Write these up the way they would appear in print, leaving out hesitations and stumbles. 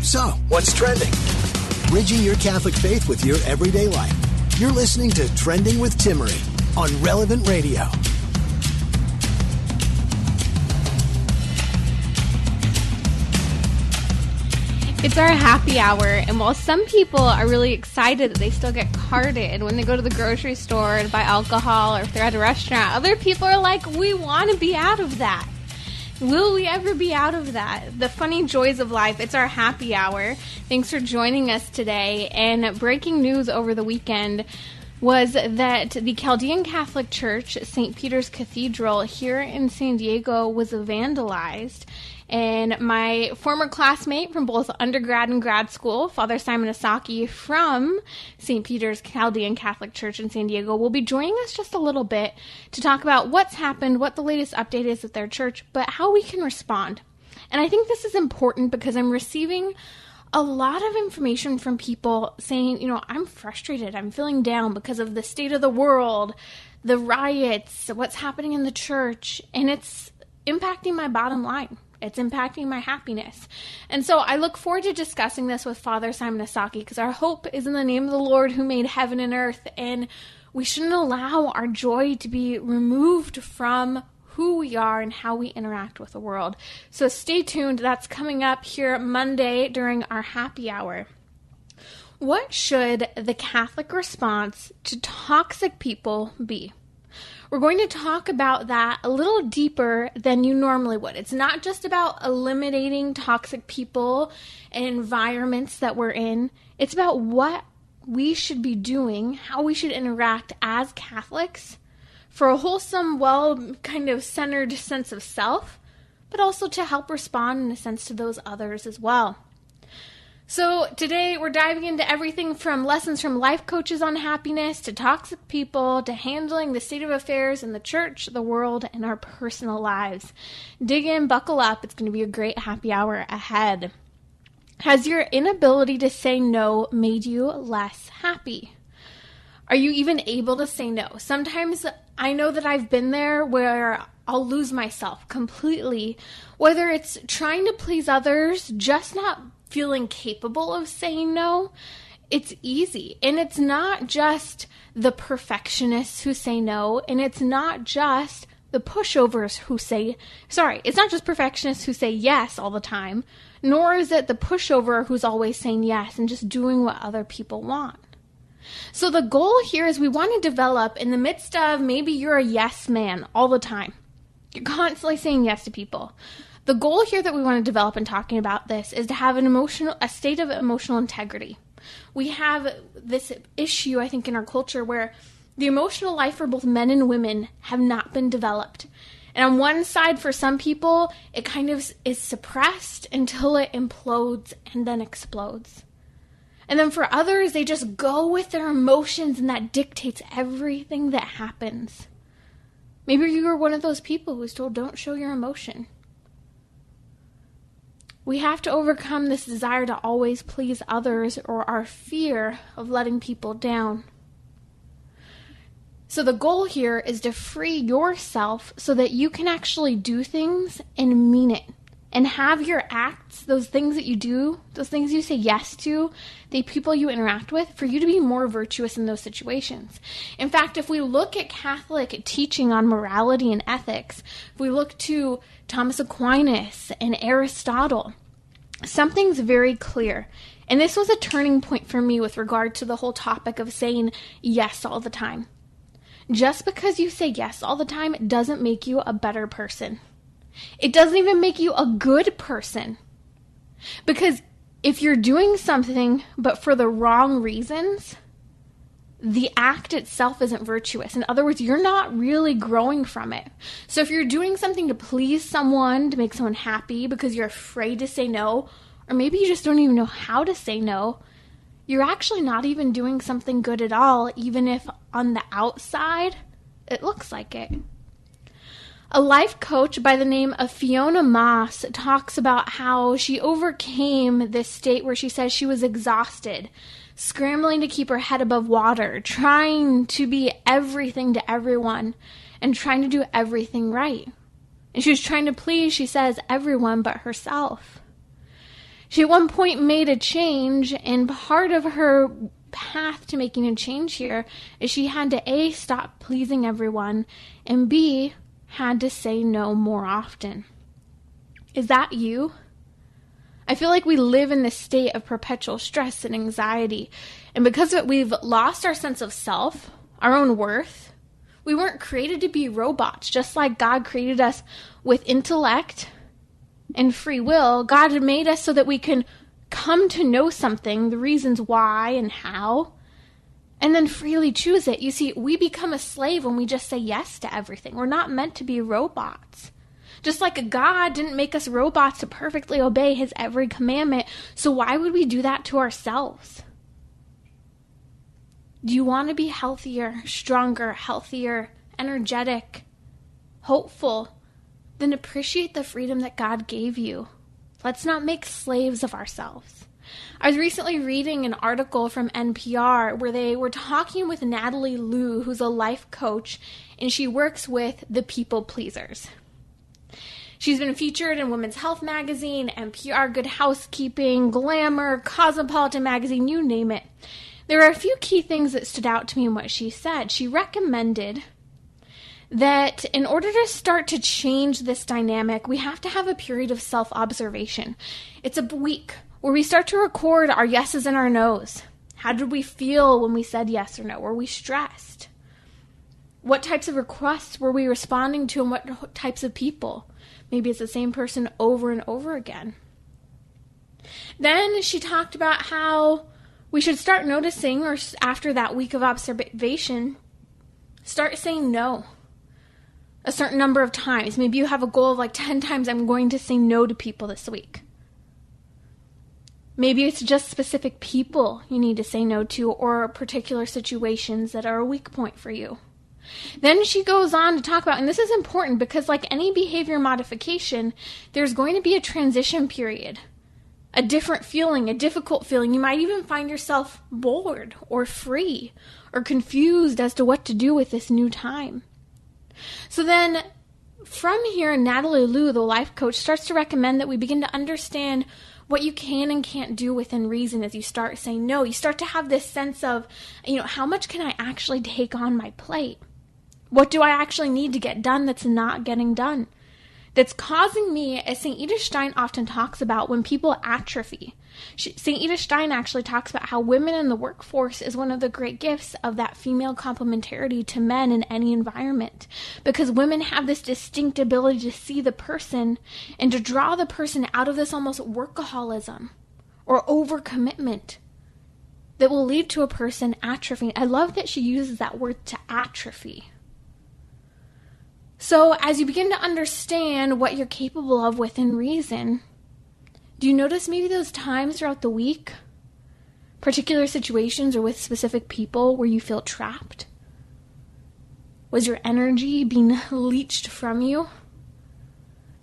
So, what's trending? Bridging your Catholic faith with your everyday life. You're listening to Trending with Timmerie on Relevant Radio. It's our happy hour, and while some people are really excited that they still get carded when they go to the grocery store to buy alcohol or if they're at a restaurant, other people are like, we want to be out of that. Will we ever be out of that? The funny joys of life. It's our happy hour. Thanks for joining us today. And breaking news over the weekend was that the Chaldean Catholic Church, St. Peter's Cathedral here in San Diego, was vandalized. And my former classmate from both undergrad and grad school, Father Simon Esshaki from St. Peter's Chaldean Catholic Church in San Diego, will be joining us just a little bit to talk about what's happened, what the latest update is at their church, but how we can respond. And I think this is important because I'm receiving a lot of information from people saying, I'm frustrated, I'm feeling down because of the state of the world, the riots, what's happening in the church, and it's impacting my bottom line. It's impacting my happiness. And so I look forward to discussing this with Father Simon Esshaki because our hope is in the name of the Lord who made heaven and earth, and we shouldn't allow our joy to be removed from who we are and how we interact with the world. So stay tuned. That's coming up here Monday during our happy hour. What should the Catholic response to toxic people be? We're going to talk about that a little deeper than you normally would. It's not just about eliminating toxic people and environments that we're in. It's about what we should be doing, how we should interact as Catholics for a wholesome, kind of centered sense of self, but also to help respond in a sense to those others as well. So today we're diving into everything from lessons from life coaches on happiness to toxic people to handling the state of affairs in the church, the world, and our personal lives. Dig in, buckle up. It's going to be a great happy hour ahead. Has your inability to say no made you less happy? Are you even able to say no? Sometimes I know that I've been there where I'll lose myself completely, whether it's trying to please others, just not feeling capable of saying no. It's easy. And it's not just the perfectionists who say no, and it's not just the pushovers it's not just perfectionists who say yes all the time, nor is it the pushover who's always saying yes and just doing what other people want. So the goal here is we want to develop in the midst of maybe you're a yes man all the time. You're constantly saying yes to people. The goal here that we want to develop in talking about this is to have a state of emotional integrity. We have this issue, I think, in our culture where the emotional life for both men and women have not been developed. And on one side, for some people, it kind of is suppressed until it implodes and then explodes. And then for others, they just go with their emotions and that dictates everything that happens. Maybe you were one of those people who's told, don't show your emotion. We have to overcome this desire to always please others or our fear of letting people down. So the goal here is to free yourself so that you can actually do things and mean it. And have your acts, those things that you do, those things you say yes to, the people you interact with, for you to be more virtuous in those situations. In fact, if we look at Catholic teaching on morality and ethics, if we look to Thomas Aquinas and Aristotle, something's very clear. And this was a turning point for me with regard to the whole topic of saying yes all the time. Just because you say yes all the time, it doesn't make you a better person. It doesn't even make you a good person. Because if you're doing something but for the wrong reasons, the act itself isn't virtuous. In other words, you're not really growing from it. So if you're doing something to please someone, to make someone happy because you're afraid to say no, or maybe you just don't even know how to say no, you're actually not even doing something good at all, even if on the outside it looks like it. A life coach by the name of Fiona Moss talks about how she overcame this state where she says she was exhausted, scrambling to keep her head above water, trying to be everything to everyone, and trying to do everything right. And she was trying to please, she says, everyone but herself. She at one point made a change, and part of her path to making a change here is she had to A, stop pleasing everyone, and B, had to say no more often. Is that you? I feel like we live in this state of perpetual stress and anxiety, and because of it, we've lost our sense of self, our own worth. We weren't created to be robots. Just like God created us with intellect and free will, God had made us so that we can come to know something, the reasons why and how, and then freely choose it. You see, we become a slave when we just say yes to everything. We're not meant to be robots. Just like God didn't make us robots to perfectly obey his every commandment, so why would we do that to ourselves? Do you want to be healthier, stronger, healthier, energetic, hopeful? Then appreciate the freedom that God gave you. Let's not make slaves of ourselves. I was recently reading an article from NPR where they were talking with Natalie Liu, who's a life coach, and she works with the people pleasers. She's been featured in Women's Health magazine, NPR, Good Housekeeping, Glamour, Cosmopolitan magazine, you name it. There are a few key things that stood out to me in what she said. She recommended that in order to start to change this dynamic, we have to have a period of self-observation. It's a week where we start to record our yeses and our nos. How did we feel when we said yes or no? Were we stressed? What types of requests were we responding to, and what types of people? Maybe it's the same person over and over again. Then she talked about how we should start noticing, or after that week of observation, start saying no a certain number of times. Maybe you have a goal of like 10 times I'm going to say no to people this week. Maybe it's just specific people you need to say no to, or particular situations that are a weak point for you. Then she goes on to talk about, and this is important because like any behavior modification, there's going to be a transition period, a different feeling, a difficult feeling. You might even find yourself bored or free or confused as to what to do with this new time. So then from here, Natalie Liu, the life coach, starts to recommend that we begin to understand what you can and can't do within reason as you start saying no. You start to have this sense of, how much can I actually take on my plate? What do I actually need to get done that's not getting done? That's causing me, as St. Edith Stein often talks about, when people atrophy. St. Edith Stein actually talks about how women in the workforce is one of the great gifts of that female complementarity to men in any environment. Because women have this distinct ability to see the person and to draw the person out of this almost workaholism or overcommitment that will lead to a person atrophying. I love that she uses that word, to atrophy. So as you begin to understand what you're capable of within reason, do you notice maybe those times throughout the week, particular situations or with specific people where you feel trapped? Was your energy being leached from you?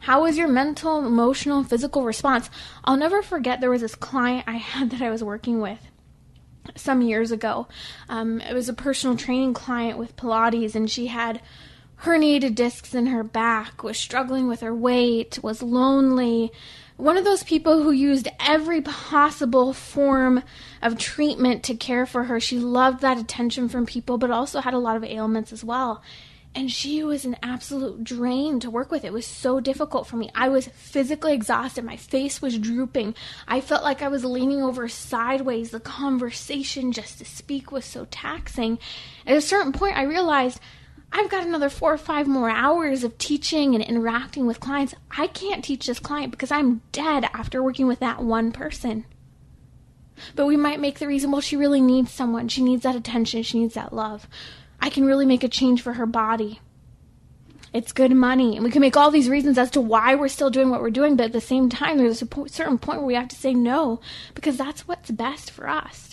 How was your mental, emotional, physical response? I'll never forget, there was this client I had that I was working with some years ago. It was a personal training client with Pilates, and she had herniated discs in her back, was struggling with her weight, was lonely. One of those people who used every possible form of treatment to care for her. She loved that attention from people, but also had a lot of ailments as well. And she was an absolute drain to work with. It was so difficult for me. I was physically exhausted. My face was drooping. I felt like I was leaning over sideways. The conversation just to speak was so taxing. At a certain point, I realized I've got another 4 or 5 more hours of teaching and interacting with clients. I can't teach this client because I'm dead after working with that one person. But we might make the reason, well, she really needs someone. She needs that attention. She needs that love. I can really make a change for her body. It's good money. And we can make all these reasons as to why we're still doing what we're doing. But at the same time, there's a certain point where we have to say no, because that's what's best for us.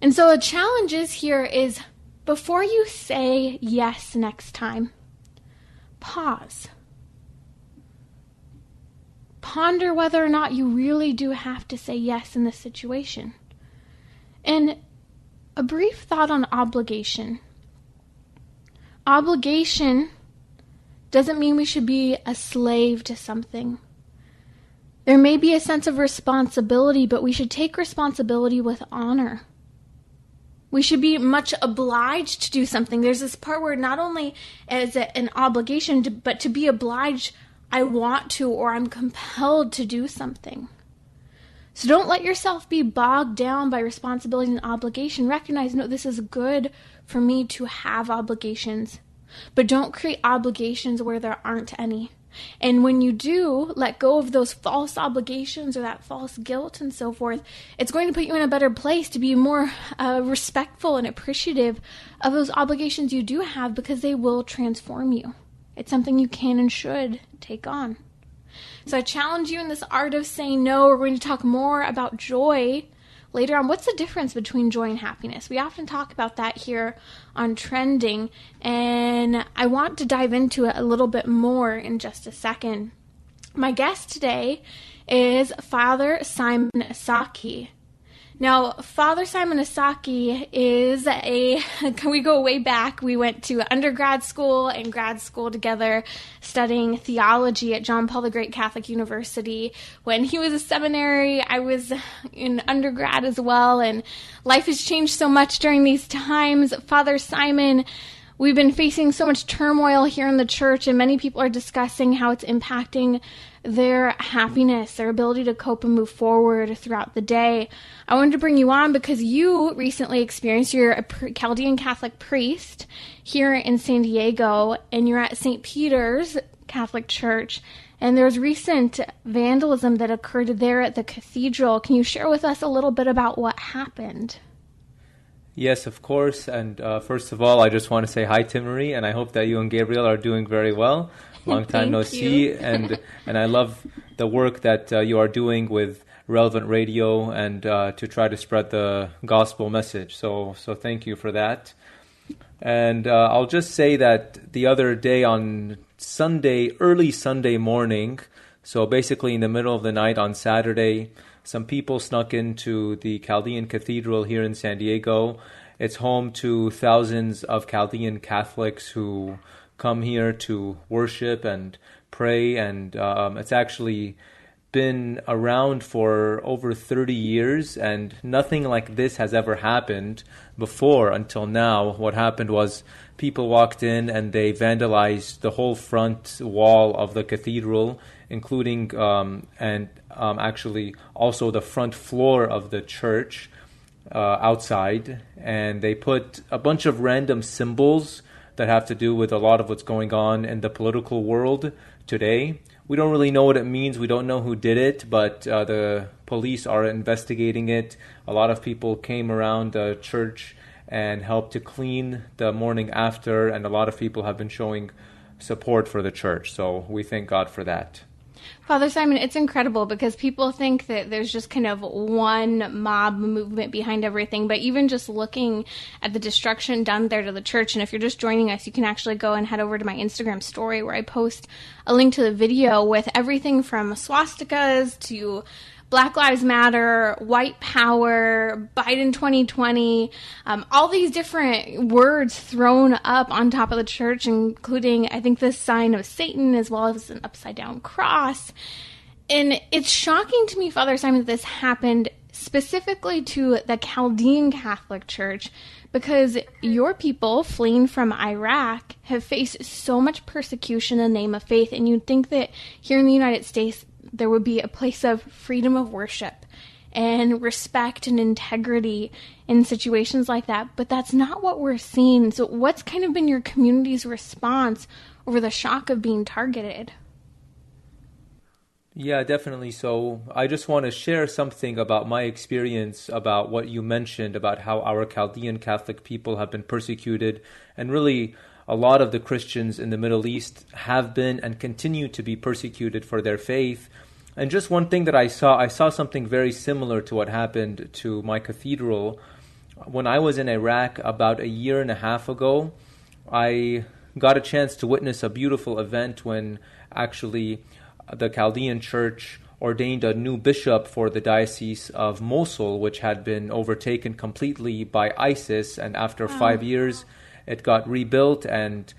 And so the challenge is here is, before you say yes next time, pause. Ponder whether or not you really do have to say yes in this situation. And a brief thought on obligation. Obligation doesn't mean we should be a slave to something. There may be a sense of responsibility, but we should take responsibility with honor. We should be much obliged to do something. There's this part where not only is it an obligation, but to be obliged, I want to or I'm compelled to do something. So don't let yourself be bogged down by responsibility and obligation. Recognize, no, this is good for me to have obligations, but don't create obligations where there aren't any. And when you do let go of those false obligations or that false guilt and so forth, it's going to put you in a better place to be more respectful and appreciative of those obligations you do have, because they will transform you. It's something you can and should take on. So I challenge you in this art of saying no. We're going to talk more about joy later on. What's the difference between joy and happiness? We often talk about that here on Trending, and I want to dive into it a little bit more in just a second. My guest today is Father Simon Esshaki. Now, Father Simon Esshaki is can we go way back? We went to undergrad school and grad school together, studying theology at John Paul the Great Catholic University. When he was a seminary, I was in undergrad as well, and life has changed so much during these times. Father Simon, we've been facing so much turmoil here in the church, and many people are discussing how it's impacting their happiness, their ability to cope and move forward throughout the day. I wanted to bring you on because you recently experienced, you're a Chaldean Catholic priest here in San Diego, and you're at St. Peter's Catholic Church, and there's recent vandalism that occurred there at the Cathedral. Can you share with us a little bit about what happened? Yes, of course. And first of all, I just want to say hi, Timmerie, and I hope that you and Gabriel are doing very well. Long time no see, and I love the work that you are doing with Relevant Radio and to try to spread the gospel message. So thank you for that. And I'll just say that the other day on Sunday, early Sunday morning, so basically in the middle of the night on Saturday, some people snuck into the Chaldean Cathedral here in San Diego. It's home to thousands of Chaldean Catholics who come here to worship and pray, and it's actually been around for over 30 years, and nothing like this has ever happened before until now. What happened was people walked in and they vandalized the whole front wall of the cathedral, including actually also the front floor of the church outside, and they put a bunch of random symbols that have to do with a lot of what's going on in the political world today. We don't really know what it means. We don't know who did it, but the police are investigating it. A lot of people came around the church and helped to clean the morning after, and a lot of people have been showing support for the church. So we thank God for that. Father Simon, it's incredible because people think that there's just kind of one mob movement behind everything, but even just looking at the destruction done there to the church, and if you're just joining us, you can actually go and head over to my Instagram story where I post a link to the video with everything from swastikas to Black Lives Matter, white power, Biden 2020, all these different words thrown up on top of the church, including, I think, this sign of Satan as well as an upside down cross. And it's shocking to me, Father Simon, that this happened specifically to the Chaldean Catholic Church, because your people fleeing from Iraq have faced so much persecution in the name of faith, and you'd think that here in the United States there would be a place of freedom of worship and respect and integrity in situations like that, but that's not what we're seeing. So what's kind of been your community's response over the shock of being targeted? Yeah, definitely. So I just want to share something about my experience about what you mentioned about how our Chaldean Catholic people have been persecuted, and really a lot of the Christians in the Middle East have been and continue to be persecuted for their faith. And just one thing that I saw something very similar to what happened to my cathedral. When I was in Iraq about a year and a half ago, I got a chance to witness a beautiful event when actually the Chaldean Church ordained a new bishop for the Diocese of Mosul, which had been overtaken completely by ISIS, and after 5 years it got rebuilt, and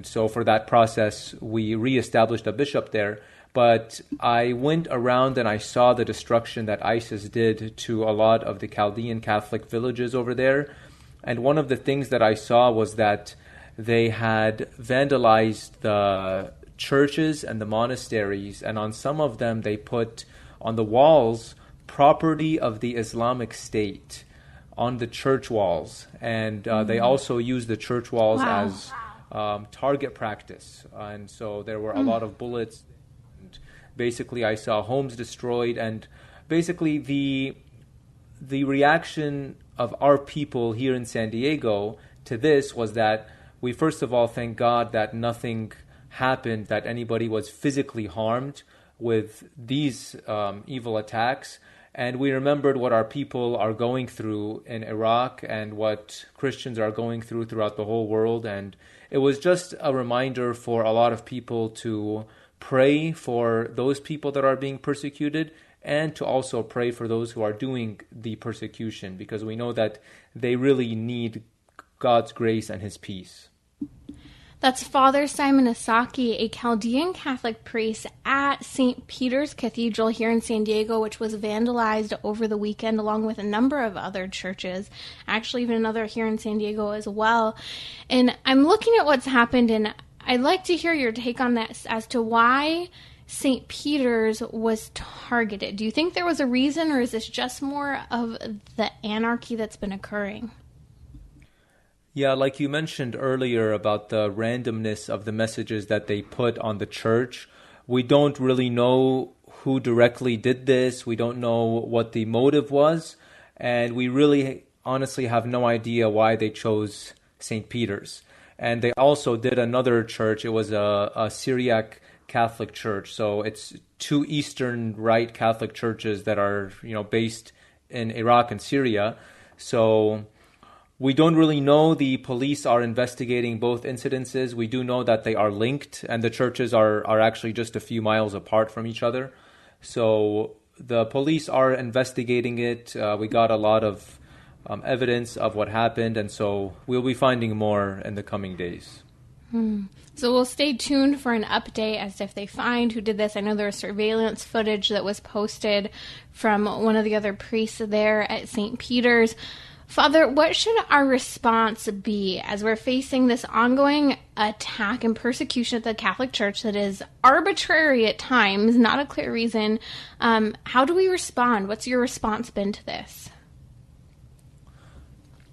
so for that process we reestablished a bishop there. But I went around and I saw the destruction that ISIS did to a lot of the Chaldean Catholic villages over there. And one of the things that I saw was that they had vandalized the churches and the monasteries, and on some of them they put on the walls property of the Islamic State on the church walls. And they also used the church walls as target practice. And so there were a lot of bullets. And basically, I saw homes destroyed. And basically, the reaction of our people here in San Diego to this was that we first of all thank God that nothing happened, that anybody was physically harmed with these evil attacks. And we remembered what our people are going through in Iraq and what Christians are going through throughout the whole world. And it was just a reminder for a lot of people to pray for those people that are being persecuted, and to also pray for those who are doing the persecution, because we know that they really need God's grace and His peace. That's Father Simon Esshaki, a Chaldean Catholic priest at St. Peter's Cathedral here in San Diego, which was vandalized over the weekend, along with a number of other churches, actually even another here in San Diego as well. And I'm looking at what's happened, and I'd like to hear your take on that as to why St. Peter's was targeted. Do you think there was a reason, or is this just more of the anarchy that's been occurring? Yeah, like you mentioned earlier about the randomness of the messages that they put on the church, we don't really know who directly did this. We don't know what the motive was. And we really honestly have no idea why they chose St. Peter's. And they also did another church. It was a Syriac Catholic church. So it's two Eastern Rite Catholic churches that are, based in Iraq and Syria. So we don't really know. The police are investigating both incidences. We do know that they are linked, and the churches are actually just a few miles apart from each other. So the police are investigating it. We got a lot of evidence of what happened, and so we'll be finding more in the coming days. So we'll stay tuned for an update as if they find who did this. I know there was surveillance footage that was posted from one of the other priests there at St. Peter's. Father, what should our response be as we're facing this ongoing attack and persecution at the Catholic Church that is arbitrary at times, not a clear reason? How do we respond? What's your response been to this?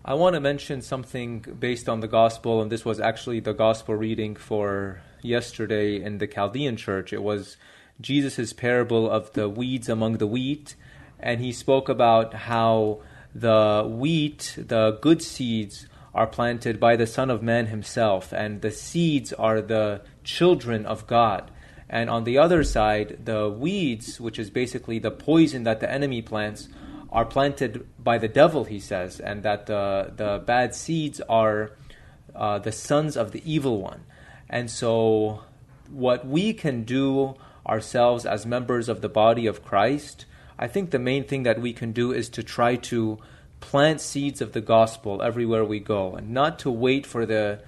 I want to mention something based on the gospel, and this was actually the gospel reading for yesterday in the Chaldean church. It was Jesus' parable of the weeds among the wheat, and he spoke about how the wheat, the good seeds, are planted by the Son of Man himself, and the seeds are the children of God. And on the other side, the weeds, which is basically the poison that the enemy plants, are planted by the devil, he says, and that the bad seeds are the sons of the evil one. And so what we can do ourselves as members of the body of Christ, I think the main thing that we can do is to try to plant seeds of the gospel everywhere we go, and not to wait for the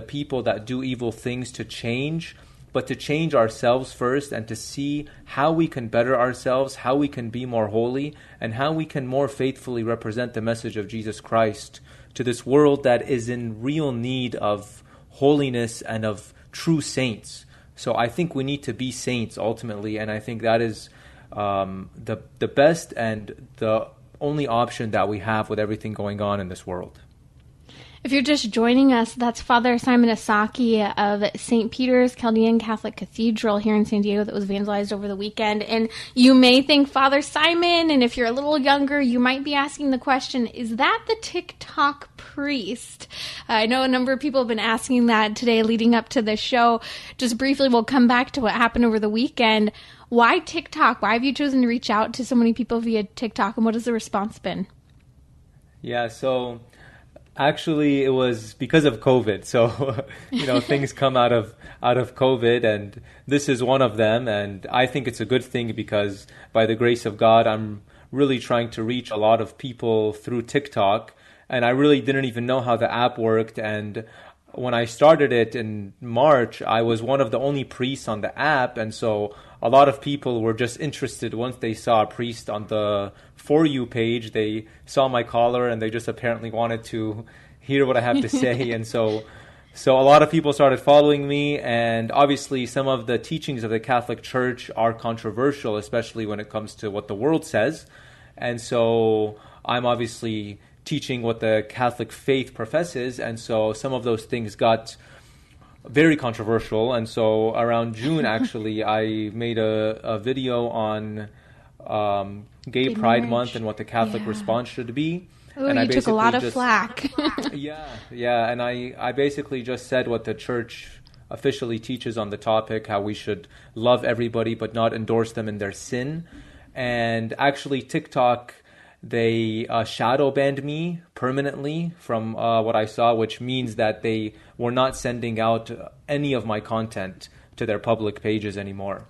people that do evil things to change, but to change ourselves first and to see how we can better ourselves, how we can be more holy, and how we can more faithfully represent the message of Jesus Christ to this world that is in real need of holiness and of true saints. So I think we need to be saints ultimately, and I think that is the best and the only option that we have with everything going on in this world. If you're just joining us, that's Father Simon Esshaki of St. Peter's Chaldean Catholic Cathedral here in San Diego that was vandalized over the weekend. And you may think Father Simon, and if you're a little younger, you might be asking the question, is that the TikTok priest? I know a number of people have been asking that today leading up to the show. Just briefly, we'll come back to what happened over the weekend. Why TikTok? Why have you chosen to reach out to so many people via TikTok, and what has the response been? Yeah, so actually, it was because of COVID. So, things come out of COVID, and this is one of them. And I think it's a good thing because by the grace of God, I'm really trying to reach a lot of people through TikTok. And I really didn't even know how the app worked. And when I started it in March, I was one of the only priests on the app. And so a lot of people were just interested once they saw a priest on the For You page. They saw my collar and they just apparently wanted to hear what I have to say. And so a lot of people started following me, and obviously some of the teachings of the Catholic Church are controversial, especially when it comes to what the world says. And so I'm obviously teaching what the Catholic faith professes, and so some of those things got very controversial. And so around June, actually, I made a video on Gay Pride Month and what the Catholic response should be. Ooh, and you took a lot of flack. Yeah, and I basically just said what the Church officially teaches on the topic, how we should love everybody but not endorse them in their sin. And actually TikTok, they shadow banned me permanently from what I saw, which means that they were not sending out any of my content to their public pages anymore.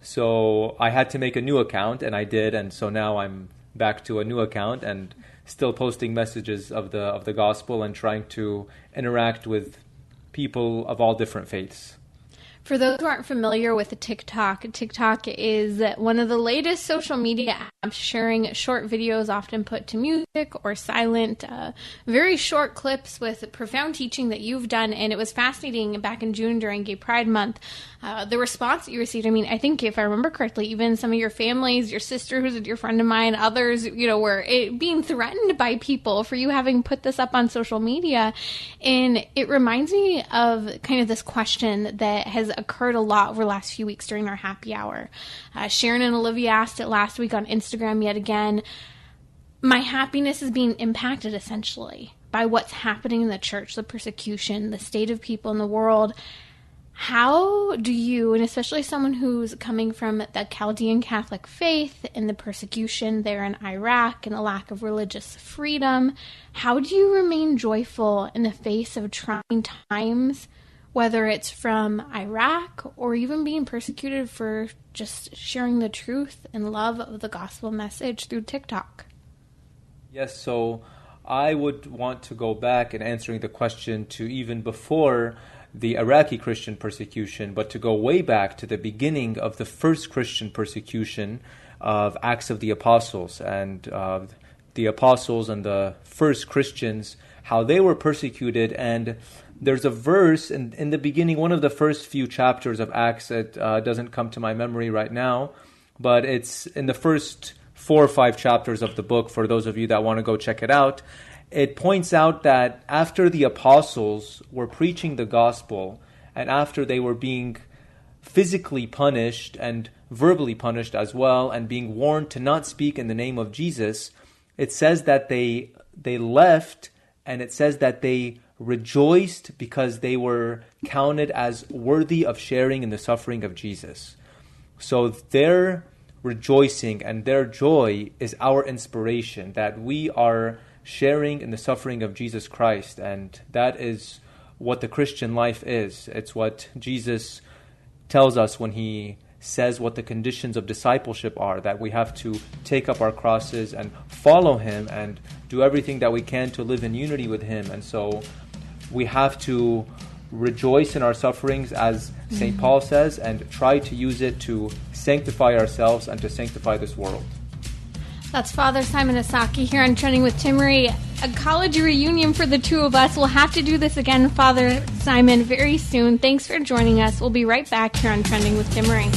So I had to make a new account, and I did, and so now I'm back to a new account and still posting messages of the gospel and trying to interact with people of all different faiths. For those who aren't familiar with TikTok is one of the latest social media apps sharing short videos often put to music or silent, very short clips with profound teaching that you've done. And it was fascinating back in June during Gay Pride Month, the response that you received. I mean, I think if I remember correctly, even some of your families, your sister who's a dear friend of mine, others, were being threatened by people for you having put this up on social media. And it reminds me of kind of this question that has occurred a lot over the last few weeks during our happy hour. Sharon and Olivia asked it last week on Instagram yet again. My happiness is being impacted essentially by what's happening in the church, the persecution, the state of people in the world. How do you, and especially someone who's coming from the Chaldean Catholic faith and the persecution there in Iraq and the lack of religious freedom, how do you remain joyful in the face of trying times, whether it's from Iraq or even being persecuted for just sharing the truth and love of the gospel message through TikTok? Yes, so I would want to go back in answering the question to even before the Iraqi Christian persecution, but to go way back to the beginning of the first Christian persecution of Acts of the Apostles, and the apostles and the first Christians, how they were persecuted. And there's a verse in the beginning, one of the first few chapters of Acts, it doesn't come to my memory right now, but it's in the first 4 or 5 chapters of the book, for those of you that want to go check it out. It points out that after the apostles were preaching the gospel, and after they were being physically punished and verbally punished as well, and being warned to not speak in the name of Jesus, it says that they left, and it says that they rejoiced because they were counted as worthy of sharing in the suffering of Jesus. So their rejoicing and their joy is our inspiration, that we are sharing in the suffering of Jesus Christ. And that is what the Christian life is. It's what Jesus tells us when he says what the conditions of discipleship are, that we have to take up our crosses and follow him and do everything that we can to live in unity with him. And so we have to rejoice in our sufferings, as St. Paul says, and try to use it to sanctify ourselves and to sanctify this world. That's Father Simon Esshaki here on Trending with Timmerie. A college reunion for the two of us. We'll have to do this again, Father Simon, very soon. Thanks for joining us. We'll be right back here on Trending with Timmerie.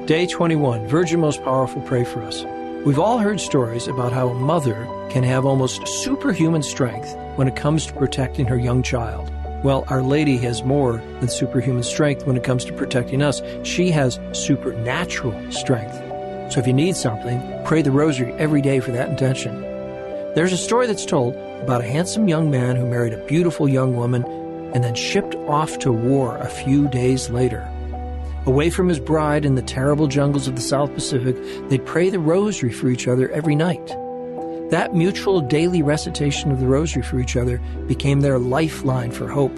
Day 21, Virgin Most Powerful, pray for us. We've all heard stories about how a mother can have almost superhuman strength when it comes to protecting her young child. Well, Our Lady has more than superhuman strength when it comes to protecting us. She has supernatural strength. So if you need something, pray the rosary every day for that intention. There's a story that's told about a handsome young man who married a beautiful young woman and then shipped off to war a few days later. Away from his bride in the terrible jungles of the South Pacific, they'd pray the rosary for each other every night. That mutual daily recitation of the rosary for each other became their lifeline for hope.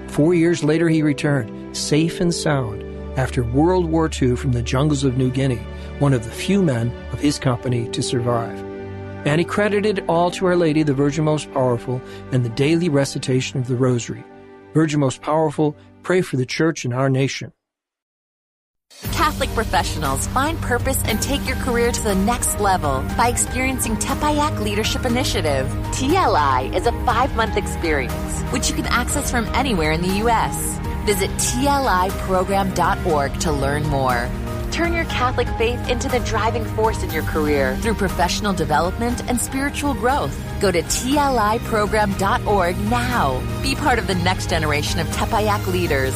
4 years later, he returned, safe and sound, after World War II from the jungles of New Guinea, one of the few men of his company to survive. And he credited it all to Our Lady, the Virgin Most Powerful, and the daily recitation of the rosary. Virgin Most Powerful, Pray for the church and our nation. Catholic professionals find purpose and take your career to the next level by experiencing Tepeyac Leadership Initiative. TLI is a 5-month experience, which you can access from anywhere in the U.S. Visit tliprogram.org to learn more. Turn your Catholic faith into the driving force in your career through professional development and spiritual growth. Go to tliprogram.org now. Be part of the next generation of Tepeyac leaders.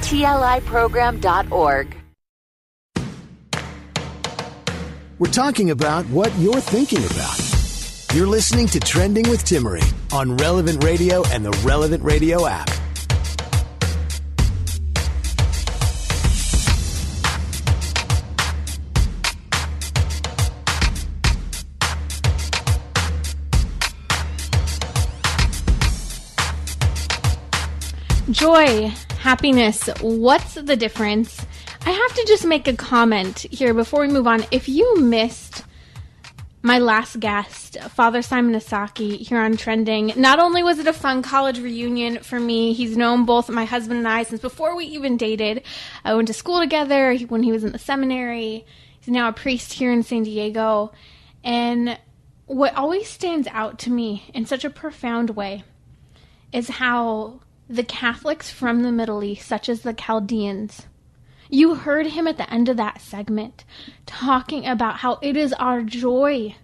tliprogram.org. We're talking about what you're thinking about. You're listening to Trending with Timmerie on Relevant Radio and the Relevant Radio app. Joy, happiness, what's the difference? I have to just make a comment here before we move on. If you missed my last guest, Father Simon Esshaki, here on Trending, not only was it a fun college reunion for me, he's known both my husband and I since before we even dated. I went to school together when he was in the seminary. He's now a priest here in San Diego. And what always stands out to me in such a profound way is how the Catholics from the Middle East, such as the Chaldeans, you heard him at the end of that segment talking about how it is our joy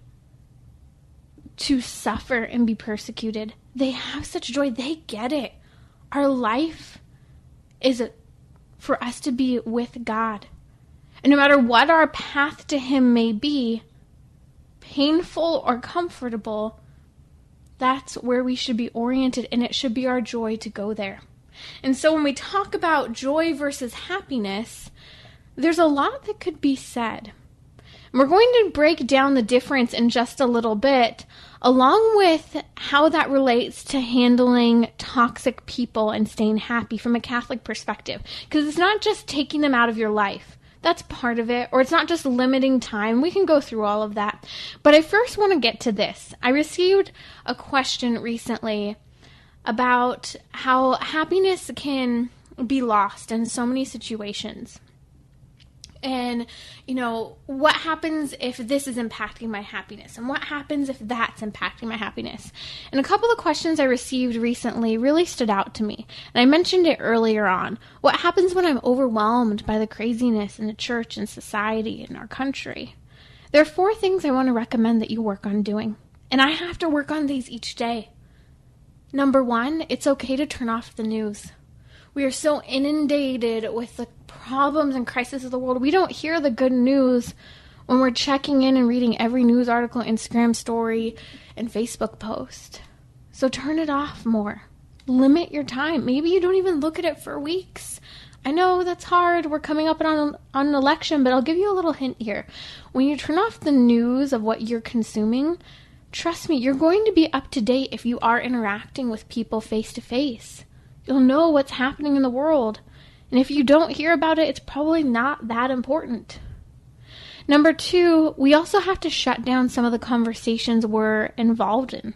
to suffer and be persecuted. They have such joy. They get it. Our life is for us to be with God. And no matter what our path to him may be, painful or comfortable, that's where we should be oriented, and it should be our joy to go there. And so when we talk about joy versus happiness, there's a lot that could be said. And we're going to break down the difference in just a little bit, along with how that relates to handling toxic people and staying happy from a Catholic perspective. Because it's not just taking them out of your life. That's part of it. Or it's not just limiting time. We can go through all of that. But I first want to get to this. I received a question recently about how happiness can be lost in so many situations. And, what happens if this is impacting my happiness? And what happens if that's impacting my happiness? And a couple of questions I received recently really stood out to me. And I mentioned it earlier on. What happens when I'm overwhelmed by the craziness in the church and society and our country? There are 4 things I want to recommend that you work on doing. And I have to work on these each day. Number 1, it's okay to turn off the news. We are so inundated with the problems and crises of the world. We don't hear the good news when we're checking in and reading every news article, Instagram story, and Facebook post. So turn it off more. Limit your time. Maybe you don't even look at it for weeks. I know that's hard. We're coming up on an election, but I'll give you a little hint here. When you turn off the news of what you're consuming, trust me, you're going to be up to date if you are interacting with people face to face. You'll know what's happening in the world. And if you don't hear about it, it's probably not that important. Number 2, we also have to shut down some of the conversations we're involved in.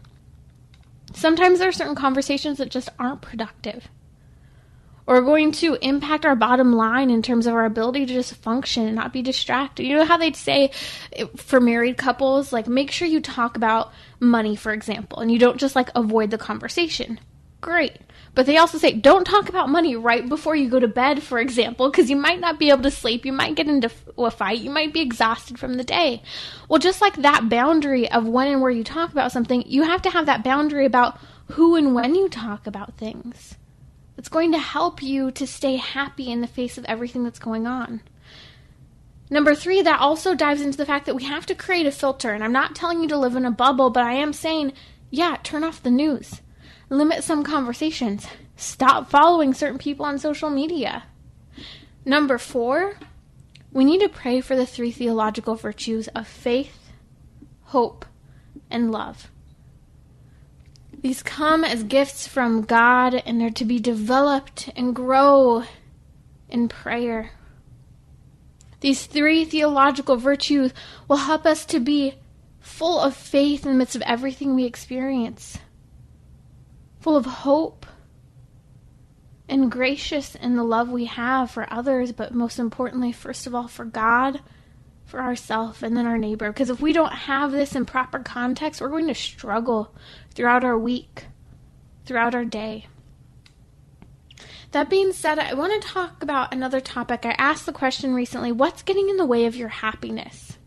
Sometimes there are certain conversations that just aren't productive, or going to impact our bottom line in terms of our ability to just function and not be distracted. You know how they'd say for married couples, make sure you talk about money, for example, and you don't just avoid the conversation. Great. But they also say, don't talk about money right before you go to bed, for example, because you might not be able to sleep. You might get into a fight. You might be exhausted from the day. Well, just like that boundary of when and where you talk about something, you have to have that boundary about who and when you talk about things. It's going to help you to stay happy in the face of everything that's going on. Number 3, that also dives into the fact that we have to create a filter. And I'm not telling you to live in a bubble, but I am saying, turn off the news. Limit some conversations. Stop following certain people on social media. Number 4, we need to pray for the 3 theological virtues of faith, hope, and love. These come as gifts from God, and they're to be developed and grow in prayer. These 3 theological virtues will help us to be full of faith in the midst of everything we experience, full of hope, and gracious in the love we have for others, but most importantly, first of all, for God, for ourselves, and then our neighbor. Because if we don't have this in proper context, we're going to struggle throughout our week, throughout our day. That being said, I want to talk about another topic. I asked the question recently, what's getting in the way of your happiness?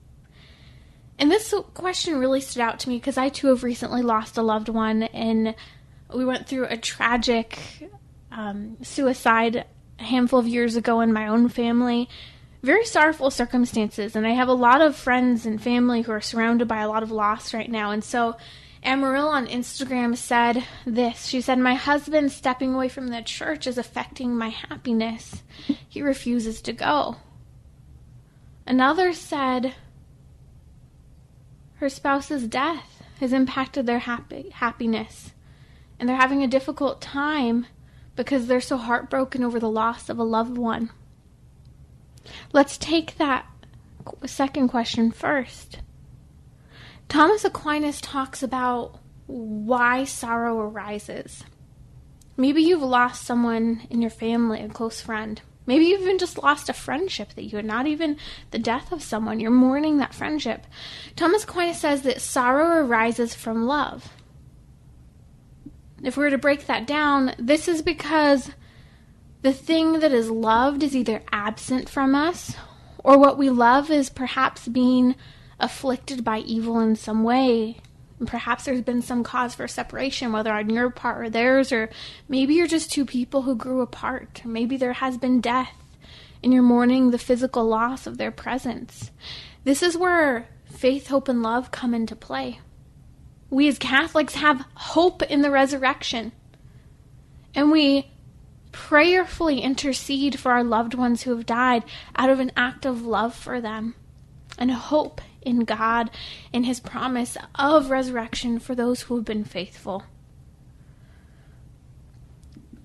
And this question really stood out to me because I too have recently lost a loved one, and we went through a tragic suicide a handful of years ago in my own family. Very sorrowful circumstances, and I have a lot of friends and family who are surrounded by a lot of loss right now. And so Amaryl on Instagram said this. She said, "My husband stepping away from the church is affecting my happiness. He refuses to go." Another said her spouse's death has impacted their happiness, and they're having a difficult time because they're so heartbroken over the loss of a loved one. Let's take that second question first. Thomas Aquinas talks about why sorrow arises. Maybe you've lost someone in your family, a close friend. Maybe you've even just lost a friendship that you had, not even the death of someone. You're mourning that friendship. Thomas Aquinas says that sorrow arises from love. If we were to break that down, this is because the thing that is loved is either absent from us, or what we love is perhaps being afflicted by evil in some way. And perhaps there's been some cause for separation, whether on your part or theirs, or maybe you're just two people who grew apart, or maybe there has been death and you're mourning the physical loss of their presence. This is where faith, hope, and love come into play. We as Catholics have hope in the resurrection, and we prayerfully intercede for our loved ones who have died out of an act of love for them and hope in God and His promise of resurrection for those who have been faithful.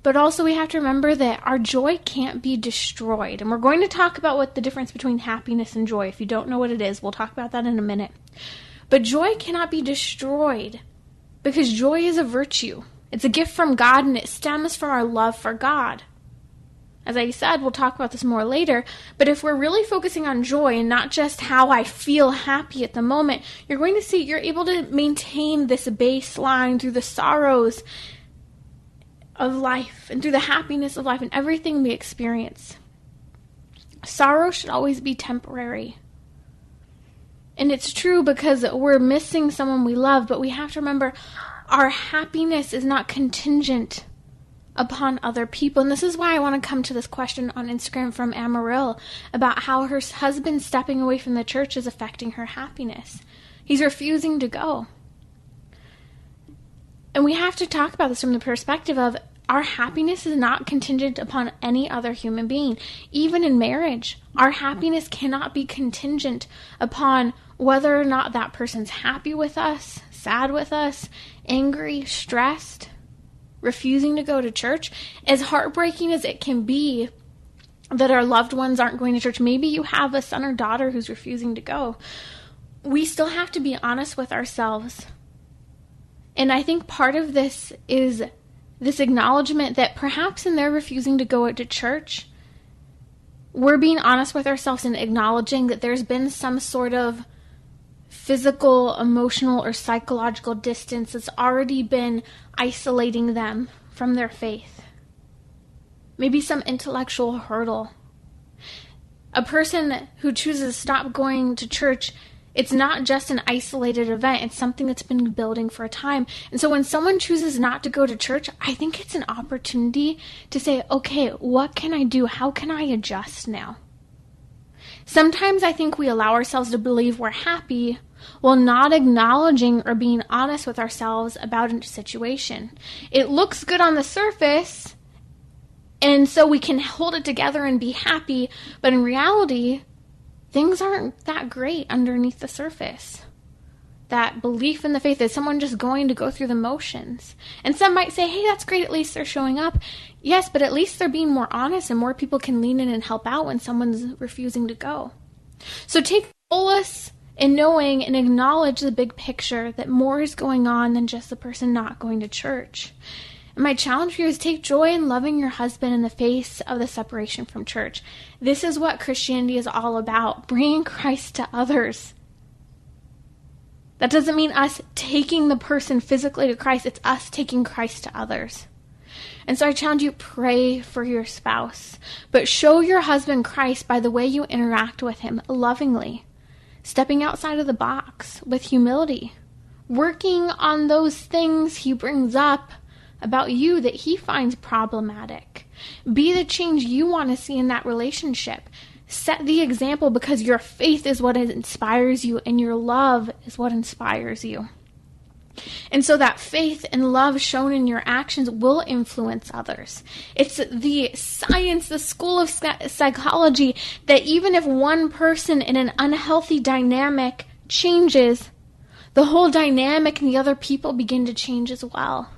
But also we have to remember that our joy can't be destroyed. And we're going to talk about what the difference between happiness and joy. If you don't know what it is, we'll talk about that in a minute. But joy cannot be destroyed because joy is a virtue. It's a gift from God, and it stems from our love for God. As I said, we'll talk about this more later, but if we're really focusing on joy and not just how I feel happy at the moment, you're going to see you're able to maintain this baseline through the sorrows of life and through the happiness of life and everything we experience. Sorrow should always be temporary. And it's true because we're missing someone we love, but we have to remember our happiness is not contingent upon other people. And this is why I want to come to this question on Instagram from Amaryl about how her husband stepping away from the church is affecting her happiness. He's refusing to go. And we have to talk about this from the perspective of our happiness is not contingent upon any other human being. Even in marriage, our happiness cannot be contingent upon whether or not that person's happy with us, sad with us, angry, stressed, refusing to go to church. As heartbreaking as it can be that our loved ones aren't going to church, maybe you have a son or daughter who's refusing to go, we still have to be honest with ourselves. And I think part of this is this acknowledgement that perhaps in their refusing to go to church, we're being honest with ourselves and acknowledging that there's been some sort of physical, emotional, or psychological distance that's already been isolating them from their faith. Maybe some intellectual hurdle. A person who chooses to stop going to church, it's not just an isolated event. It's something that's been building for a time. And so when someone chooses not to go to church, I think it's an opportunity to say, okay, what can I do? How can I adjust now? Sometimes I think we allow ourselves to believe we're happy while not acknowledging or being honest with ourselves about a situation. It looks good on the surface, and so we can hold it together and be happy, but in reality, things aren't that great underneath the surface. That belief in the faith is someone just going to go through the motions. And some might say, hey, that's great, at least they're showing up. Yes, but at least they're being more honest and more people can lean in and help out when someone's refusing to go. So take solace in knowing and acknowledge the big picture that more is going on than just the person not going to church. And my challenge for you is take joy in loving your husband in the face of the separation from church. This is what Christianity is all about, bringing Christ to others. That doesn't mean us taking the person physically to Christ. It's us taking Christ to others. And so I challenge you, pray for your spouse. But show your husband Christ by the way you interact with him lovingly. Stepping outside of the box with humility. Working on those things he brings up about you that he finds problematic. Be the change you want to see in that relationship. Set the example, because your faith is what inspires you and your love is what inspires you. And so that faith and love shown in your actions will influence others. It's the science, the school of psychology, that even if one person in an unhealthy dynamic changes, the whole dynamic and the other people begin to change as well.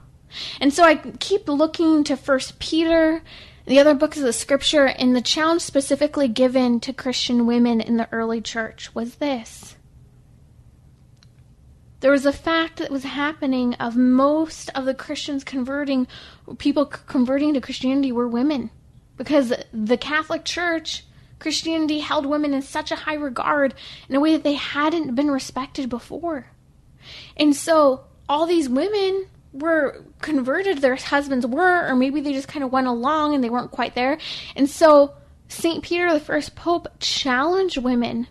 And so I keep looking to 1 Peter, the other books of the scripture, and the challenge specifically given to Christian women in the early church was this. There was a fact that was happening of most of the Christians people converting to Christianity were women. Because the Catholic Church, Christianity held women in such a high regard in a way that they hadn't been respected before. And so all these women were converted, their husbands were, or maybe they just kind of went along and they weren't quite there. And so St. Peter, the first pope, challenged women,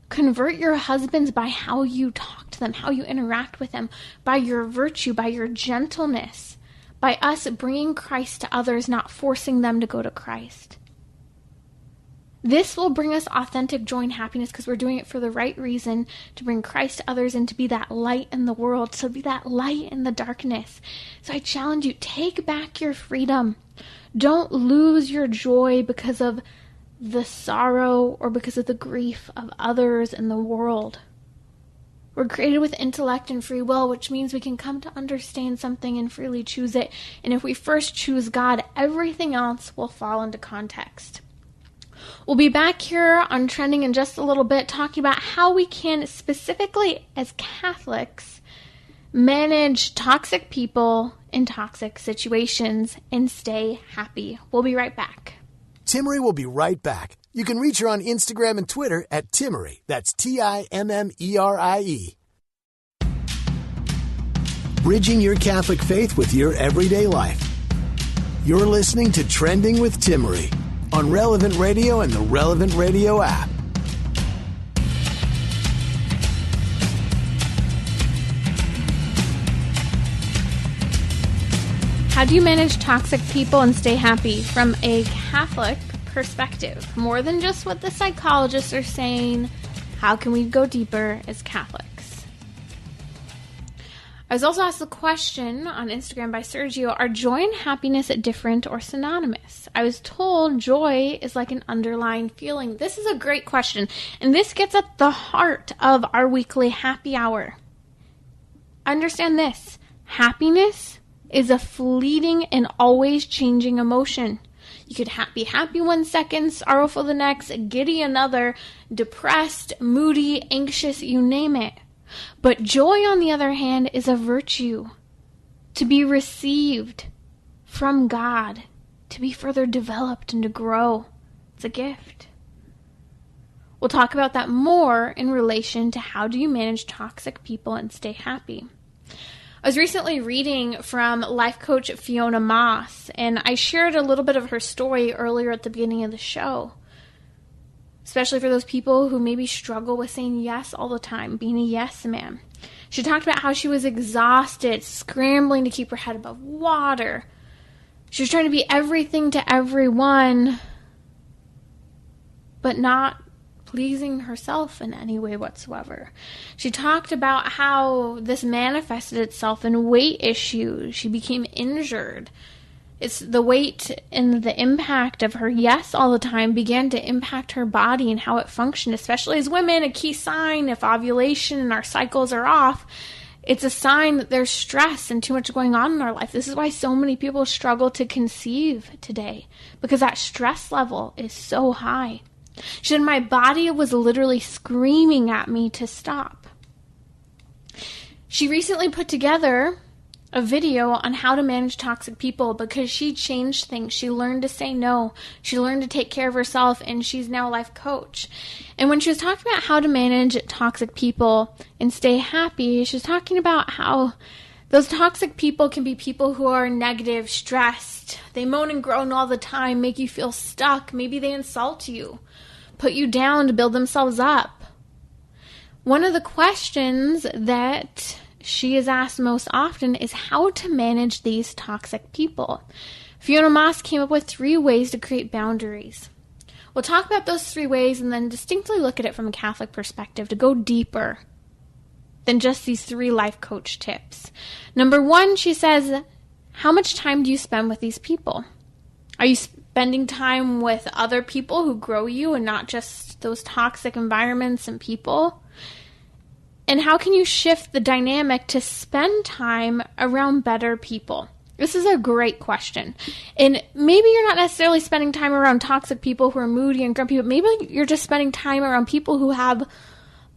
convert your husbands by how you talk to them, how you interact with them, by your virtue, by your gentleness, by us bringing Christ to others, not forcing them to go to Christ. This will bring us authentic joy and happiness because we're doing it for the right reason, to bring Christ to others and to be that light in the world, to be that light in the darkness. So I challenge you, take back your freedom. Don't lose your joy because of the sorrow or because of the grief of others in the world. We're created with intellect and free will, which means we can come to understand something and freely choose it. And if we first choose God, everything else will fall into context. We'll be back here on Trending in just a little bit, talking about how we can, specifically as Catholics, manage toxic people in toxic situations and stay happy. We'll be right back. Timmerie will be right back. You can reach her on Instagram and Twitter at Timmerie. That's Timmerie. Bridging your Catholic faith with your everyday life. You're listening to Trending with Timmerie on Relevant Radio and the Relevant Radio app. How do you manage toxic people and stay happy from a Catholic perspective? More than just what the psychologists are saying, how can we go deeper as Catholics? I was also asked the question on Instagram by Sergio, are joy and happiness different or synonymous? I was told joy is like an underlying feeling. This is a great question, and this gets at the heart of our weekly happy hour. Understand this, happiness is a fleeting and always changing emotion. You could be happy 1 second, sorrowful the next, giddy another, depressed, moody, anxious, you name it. But joy, on the other hand, is a virtue to be received from God, to be further developed and to grow. It's a gift. We'll talk about that more in relation to how do you manage toxic people and stay happy. I was recently reading from life coach Fiona Moss, and I shared a little bit of her story earlier at the beginning of the show. Especially for those people who maybe struggle with saying yes all the time, being a yes man. She talked about how she was exhausted, scrambling to keep her head above water. She was trying to be everything to everyone, but not pleasing herself in any way whatsoever. She talked about how this manifested itself in weight issues. She became injured. It's the weight and the impact of her yes all the time began to impact her body and how it functioned, especially as women. A key sign if ovulation and our cycles are off, it's a sign that there's stress and too much going on in our life. This is why so many people struggle to conceive today, because that stress level is so high. She said, my body was literally screaming at me to stop. She recently put together a video on how to manage toxic people because she changed things. She learned to say no. She learned to take care of herself, and she's now a life coach. And when she was talking about how to manage toxic people and stay happy, she was talking about how those toxic people can be people who are negative, stressed. They moan and groan all the time, make you feel stuck. Maybe they insult you, put you down to build themselves up. One of the questions that she is asked most often is how to manage these toxic people. Fiona Moss came up with 3 ways to create boundaries. We'll talk about those 3 ways and then distinctly look at it from a Catholic perspective to go deeper than just these 3 life coach tips. Number 1, she says, how much time do you spend with these people? Are you spending time with other people who grow you and not just those toxic environments and people? And how can you shift the dynamic to spend time around better people? This is a great question. And maybe you're not necessarily spending time around toxic people who are moody and grumpy, but maybe you're just spending time around people who have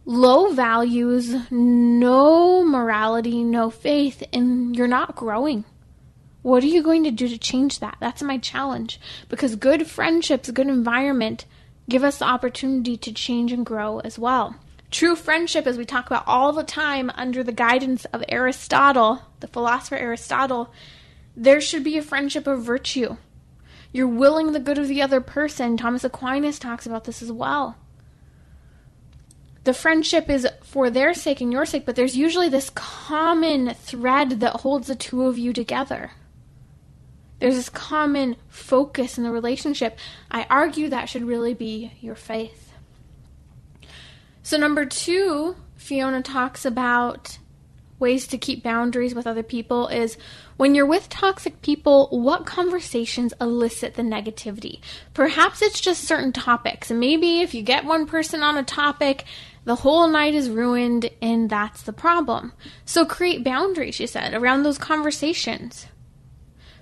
low values, no morality, no faith, and you're not growing. What are you going to do to change that? That's my challenge. Because good friendships, good environment give us the opportunity to change and grow as well. True friendship, as we talk about all the time under the guidance of Aristotle, the philosopher Aristotle, there should be a friendship of virtue. You're willing the good of the other person. Thomas Aquinas talks about this as well. The friendship is for their sake and your sake, but there's usually this common thread that holds the 2 of you together. There's this common focus in the relationship. I argue that should really be your faith. So number 2, Fiona talks about ways to keep boundaries with other people is when you're with toxic people, what conversations elicit the negativity? Perhaps it's just certain topics. And maybe if you get one person on a topic, the whole night is ruined and that's the problem. So create boundaries, she said, around those conversations.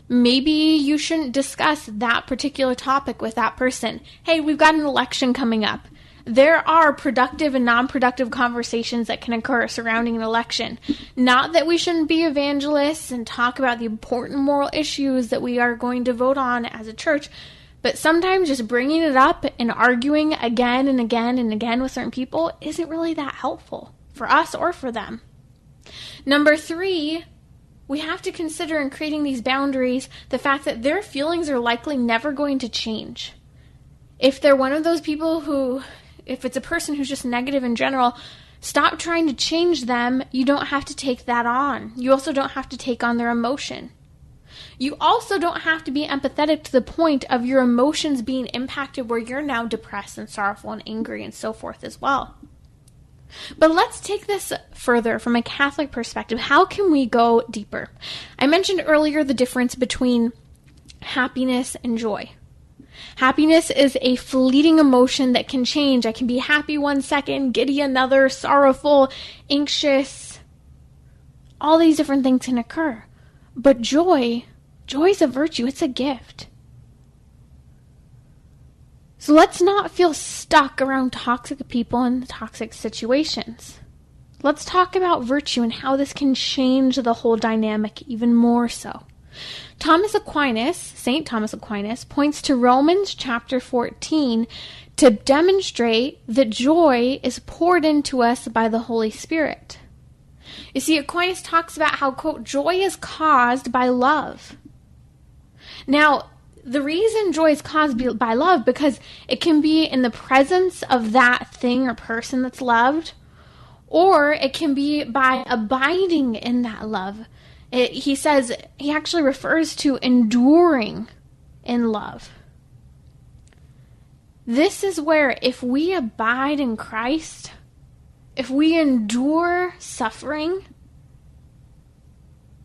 Maybe you shouldn't discuss that particular topic with that person. Hey, we've got an election coming up. There are productive and non-productive conversations that can occur surrounding an election. Not that we shouldn't be evangelists and talk about the important moral issues that we are going to vote on as a church, but sometimes just bringing it up and arguing again and again and again with certain people isn't really that helpful for us or for them. Number 3, we have to consider in creating these boundaries the fact that their feelings are likely never going to change. If they're one of those people who, if it's a person who's just negative in general, stop trying to change them. You don't have to take that on. You also don't have to take on their emotion. You also don't have to be empathetic to the point of your emotions being impacted where you're now depressed and sorrowful and angry and so forth as well. But let's take this further from a Catholic perspective. How can we go deeper? I mentioned earlier the difference between happiness and joy. Happiness is a fleeting emotion that can change. I can be happy one second, giddy another, sorrowful, anxious. All these different things can occur. But joy is a virtue. It's a gift. So let's not feel stuck around toxic people and toxic situations. Let's talk about virtue and how this can change the whole dynamic even more so. St. Thomas Aquinas, points to Romans chapter 14 to demonstrate that joy is poured into us by the Holy Spirit. You see, Aquinas talks about how, quote, joy is caused by love. Now, the reason joy is caused by love, because it can be in the presence of that thing or person that's loved, or it can be by abiding in that love. He says, he actually refers to enduring in love. This is where if we abide in Christ, if we endure suffering,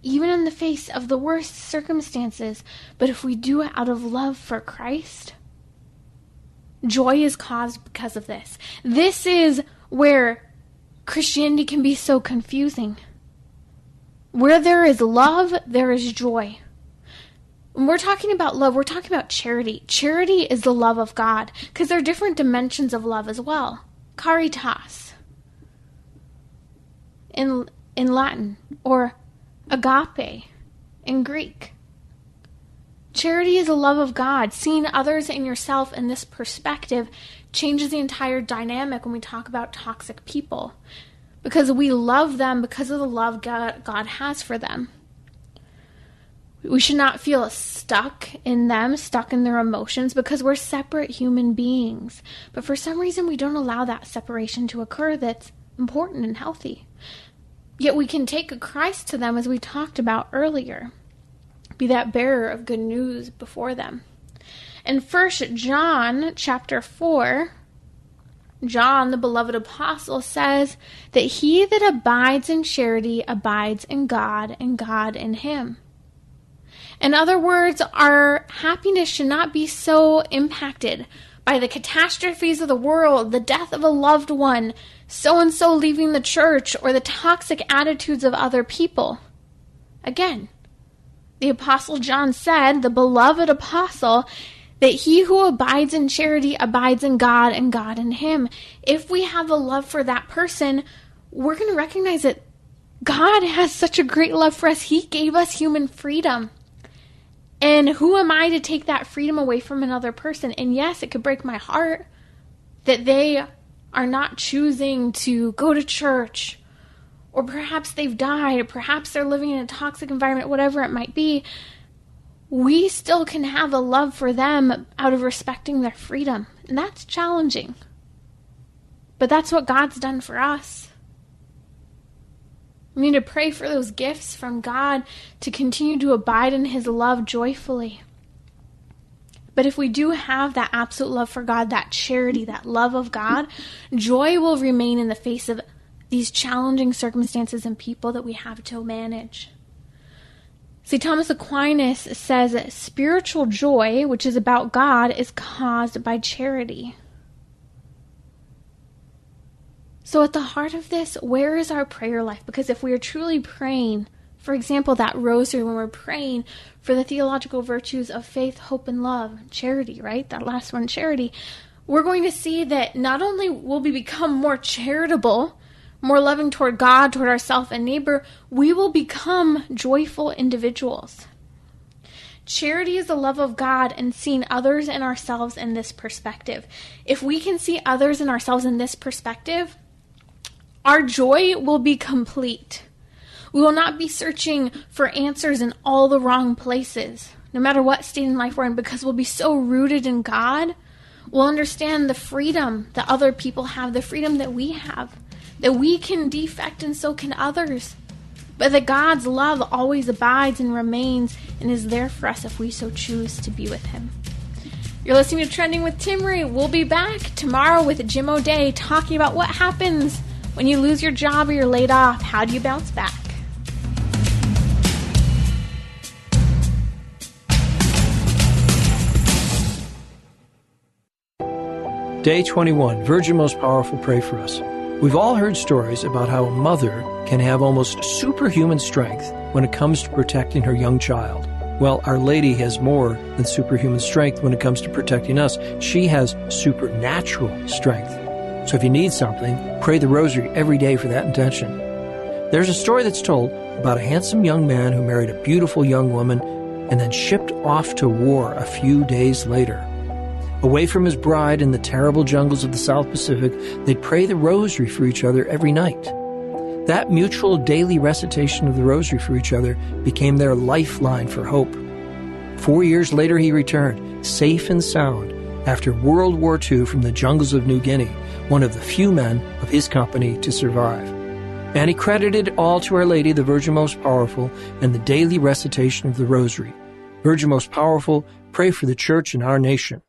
even in the face of the worst circumstances, but if we do it out of love for Christ, joy is caused because of this. This is where Christianity can be so confusing. Where there is love, there is joy. When we're talking about love, we're talking about charity. Charity is the love of God, because there are different dimensions of love as well. Caritas in Latin, or agape in Greek. Charity is a love of God. Seeing others and yourself in this perspective changes the entire dynamic when we talk about toxic people, because we love them because of the love God has for them. We should not feel stuck in them, stuck in their emotions, because we're separate human beings. But for some reason, we don't allow that separation to occur that's important and healthy. Yet we can take a Christ to them, as we talked about earlier. Be that bearer of good news before them. In 1 John chapter 4, John, the beloved apostle, says that he that abides in charity abides in God, and God in him. In other words, our happiness should not be so impacted by the catastrophes of the world, the death of a loved one, so-and-so leaving the church, or the toxic attitudes of other people. Again, the Apostle John said, the beloved apostle, that he who abides in charity abides in God, and God in him. If we have a love for that person, we're going to recognize that God has such a great love for us. He gave us human freedom. And who am I to take that freedom away from another person? And yes, it could break my heart that they are not choosing to go to church, or perhaps they've died, or perhaps they're living in a toxic environment, whatever it might be. We still can have a love for them out of respecting their freedom. And that's challenging. But that's what God's done for us. We need to pray for those gifts from God to continue to abide in his love joyfully. But if we do have that absolute love for God, that charity, that love of God, joy will remain in the face of these challenging circumstances and people that we have to manage. St. Thomas Aquinas says that spiritual joy, which is about God, is caused by charity. So at the heart of this, where is our prayer life? Because if we are truly praying, for example, that rosary, when we're praying for the theological virtues of faith, hope, and love, charity, right? That last one, charity, we're going to see that not only will we become more charitable, more loving toward God, toward ourselves and neighbor, we will become joyful individuals. Charity is the love of God and seeing others and ourselves in this perspective. If we can see others and ourselves in this perspective, our joy will be complete. We will not be searching for answers in all the wrong places, no matter what state in life we're in, because we'll be so rooted in God. We'll understand the freedom that other people have, the freedom that we have, that we can defect and so can others, but that God's love always abides and remains and is there for us if we so choose to be with him. You're listening to Trending with Timmerie. We'll be back tomorrow with Jim O'Day talking about what happens when you lose your job or you're laid off. How do you bounce back? Day 21, Virgin Most Powerful, pray for us. We've all heard stories about how a mother can have almost superhuman strength when it comes to protecting her young child. Well, Our Lady has more than superhuman strength when it comes to protecting us. She has supernatural strength. So if you need something, pray the rosary every day for that intention. There's a story that's told about a handsome young man who married a beautiful young woman and then shipped off to war a few days later. Away from his bride in the terrible jungles of the South Pacific, they'd pray the rosary for each other every night. That mutual daily recitation of the rosary for each other became their lifeline for hope. 4 years later, he returned, safe and sound, after World War II from the jungles of New Guinea, one of the few men of his company to survive. And he credited it all to Our Lady, the Virgin Most Powerful, and the daily recitation of the rosary. Virgin Most Powerful, pray for the Church and our nation.